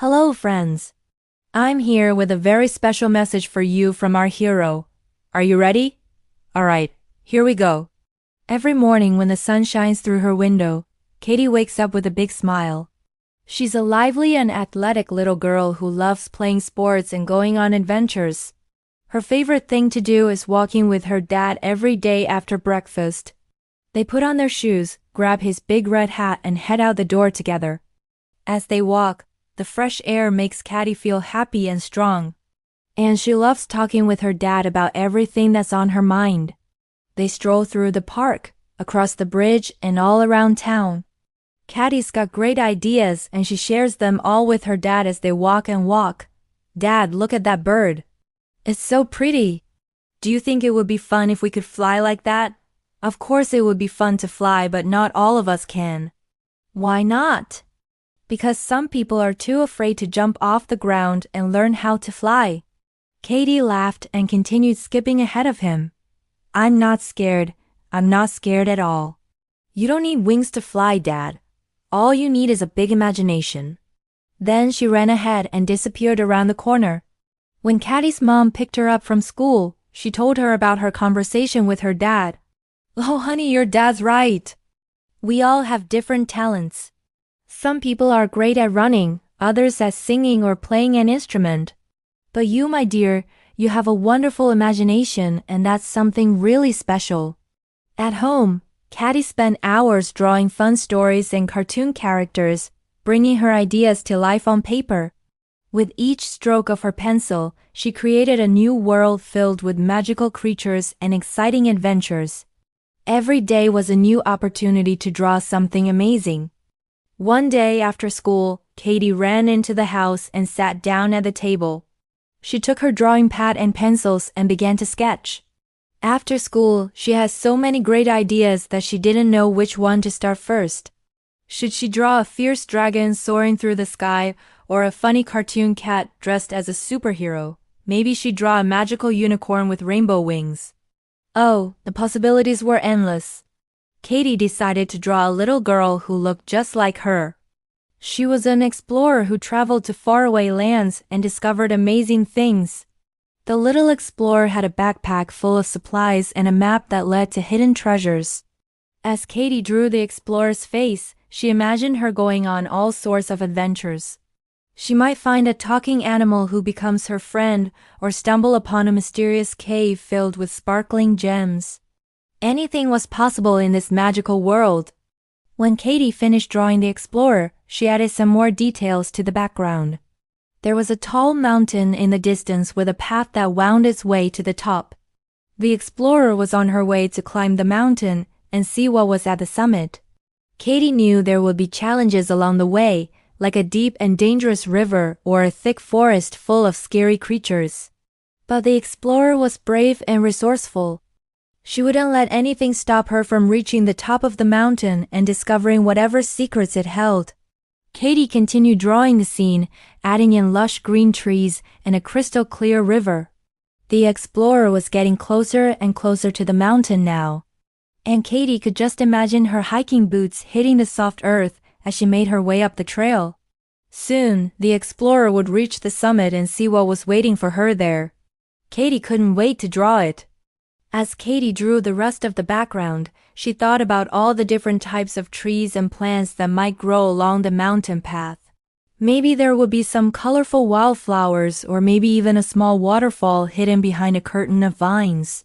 Hello, friends. I'm here with a very special message for you from our hero. Are you ready? Alright, here we go. Every morning when the sun shines through her window, Kadee wakes up with a big smile. She's a lively and athletic little girl who loves playing sports and going on adventures. Her favorite thing to do is walking with her dad every day after breakfast. They put on their shoes, grab his big red hat and head out the door together. As they walk, the fresh air makes Kadee feel happy and strong. And she loves talking with her dad about everything that's on her mind. They stroll through the park, across the bridge, and all around town. Kadee's got great ideas and she shares them all with her dad as they walk and walk. Dad, look at that bird. It's so pretty. Do you think it would be fun if we could fly like that? Of course it would be fun to fly, but not all of us can. Why not? Because some people are too afraid to jump off the ground and learn how to fly. Kadee laughed and continued skipping ahead of him. I'm not scared. I'm not scared at all. You don't need wings to fly, Dad. All you need is a big imagination. Then she ran ahead and disappeared around the corner. When Kadee's mom picked her up from school, she told her about her conversation with her dad. Oh, honey, your dad's right. We all have different talents. Some people are great at running, others at singing or playing an instrument. But you, my dear, you have a wonderful imagination, and that's something really special. At home, Kadee spent hours drawing fun stories and cartoon characters, bringing her ideas to life on paper. With each stroke of her pencil, she created a new world filled with magical creatures and exciting adventures. Every day was a new opportunity to draw something amazing. One day after school, Kadee ran into the house and sat down at the table. She took her drawing pad and pencils and began to sketch. After school, she had so many great ideas that she didn't know which one to start first. Should she draw a fierce dragon soaring through the sky, or a funny cartoon cat dressed as a superhero? Maybe she'd draw a magical unicorn with rainbow wings. Oh, the possibilities were endless. Kadee decided to draw a little girl who looked just like her. She was an explorer who traveled to faraway lands and discovered amazing things. The little explorer had a backpack full of supplies and a map that led to hidden treasures. As Kadee drew the explorer's face, she imagined her going on all sorts of adventures. She might find a talking animal who becomes her friend, or stumble upon a mysterious cave filled with sparkling gems. Anything was possible in this magical world. When Kadee finished drawing the explorer, she added some more details to the background. There was a tall mountain in the distance with a path that wound its way to the top. The explorer was on her way to climb the mountain and see what was at the summit. Kadee knew there would be challenges along the way, like a deep and dangerous river or a thick forest full of scary creatures. But the explorer was brave and resourceful. She wouldn't let anything stop her from reaching the top of the mountain and discovering whatever secrets it held. Kadee continued drawing the scene, adding in lush green trees and a crystal-clear river. The explorer was getting closer and closer to the mountain now, and Kadee could just imagine her hiking boots hitting the soft earth as she made her way up the trail. Soon, the explorer would reach the summit and see what was waiting for her there. Kadee couldn't wait to draw it. As Kadee drew the rest of the background, she thought about all the different types of trees and plants that might grow along the mountain path. Maybe there would be some colorful wildflowers, or maybe even a small waterfall hidden behind a curtain of vines.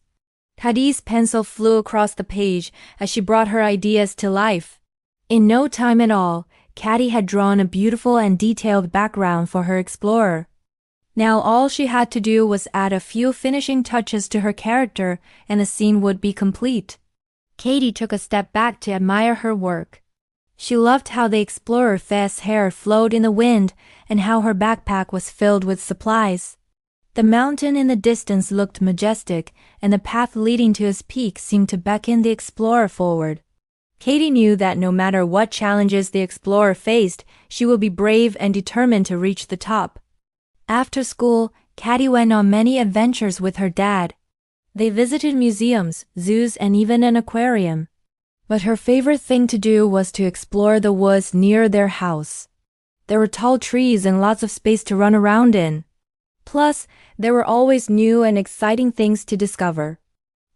Kadee's pencil flew across the page as she brought her ideas to life. In no time at all, Kadee had drawn a beautiful and detailed background for her explorer. Now all she had to do was add a few finishing touches to her character and the scene would be complete. Kadee took a step back to admire her work. She loved how the explorer's hair flowed in the wind and how her backpack was filled with supplies. The mountain in the distance looked majestic, and the path leading to its peak seemed to beckon the explorer forward. Kadee knew that no matter what challenges the explorer faced, she would be brave and determined to reach the top. After school, Kadee went on many adventures with her dad. They visited museums, zoos, and even an aquarium. But her favorite thing to do was to explore the woods near their house. There were tall trees and lots of space to run around in. Plus, there were always new and exciting things to discover.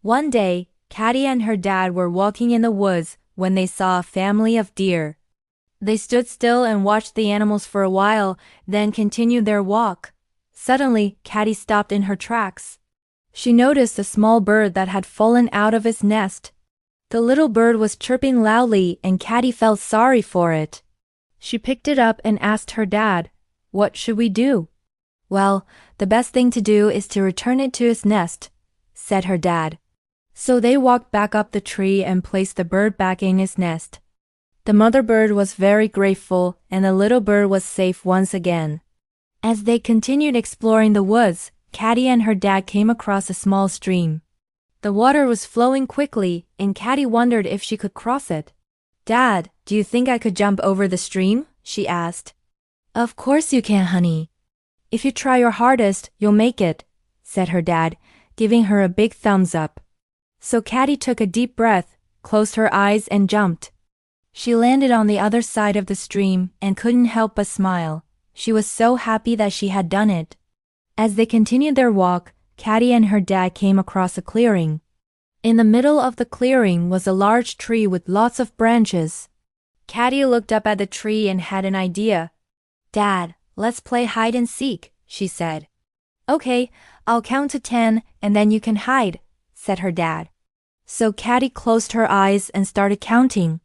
One day, Kadee and her dad were walking in the woods when they saw a family of deer. They stood still and watched the animals for a while, then continued their walk. Suddenly, Kadee stopped in her tracks. She noticed a small bird that had fallen out of its nest. The little bird was chirping loudly and Kadee felt sorry for it. She picked it up and asked her dad, "What should we do?" "Well, the best thing to do is to return it to its nest," said her dad. So they walked back up the tree and placed the bird back in its nest. The mother bird was very grateful and the little bird was safe once again. As they continued exploring the woods, Kadee and her dad came across a small stream. The water was flowing quickly and Kadee wondered if she could cross it. "Dad, do you think I could jump over the stream?" she asked. "Of course you can, honey. If you try your hardest, you'll make it," said her dad, giving her a big thumbs up. So Kadee took a deep breath, closed her eyes and jumped. She landed on the other side of the stream and couldn't help but smile. She was so happy that she had done it. As they continued their walk, Kadee and her dad came across a clearing. In the middle of the clearing was a large tree with lots of branches. Kadee looked up at the tree and had an idea. "Dad, let's play hide and seek," she said. "Okay, I'll count to 10 and then you can hide," said her dad. So Kadee closed her eyes and started counting.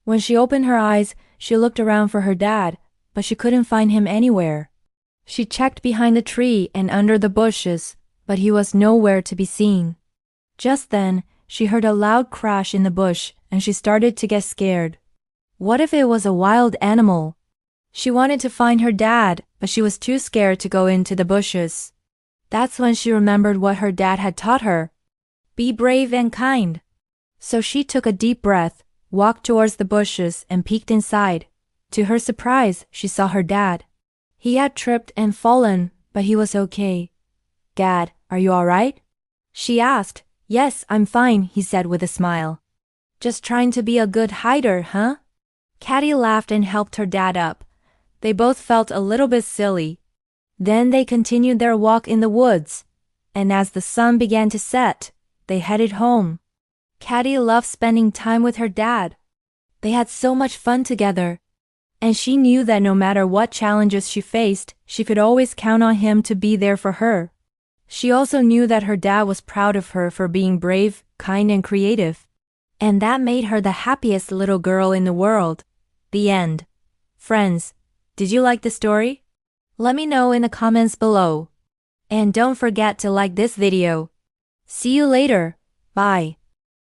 When she opened her eyes, she looked around for her dad, but she couldn't find him anywhere. She checked behind the tree and under the bushes, but he was nowhere to be seen. Just then, she heard a loud crash in the bush and she started to get scared. What if it was a wild animal? She wanted to find her dad, but she was too scared to go into the bushes. That's when she remembered what her dad had taught her. Be brave and kind. So she took a deep breath, walked towards the bushes and peeked inside. To her surprise, she saw her dad. He had tripped and fallen, but he was okay. "Dad, are you all right?" she asked. "Yes, I'm fine," he said with a smile. "Just trying to be a good hider, huh?" Kadee laughed and helped her dad up. They both felt a little bit silly. Then they continued their walk in the woods, and as the sun began to set, they headed home. Kadee loved spending time with her dad. They had so much fun together, and she knew that no matter what challenges she faced, she could always count on him to be there for her. She also knew that her dad was proud of her for being brave, kind, and creative. And that made her the happiest little girl in the world. The end. Friends, did you like the story? Let me know in the comments below. And don't forget to like this video. See you later. Bye.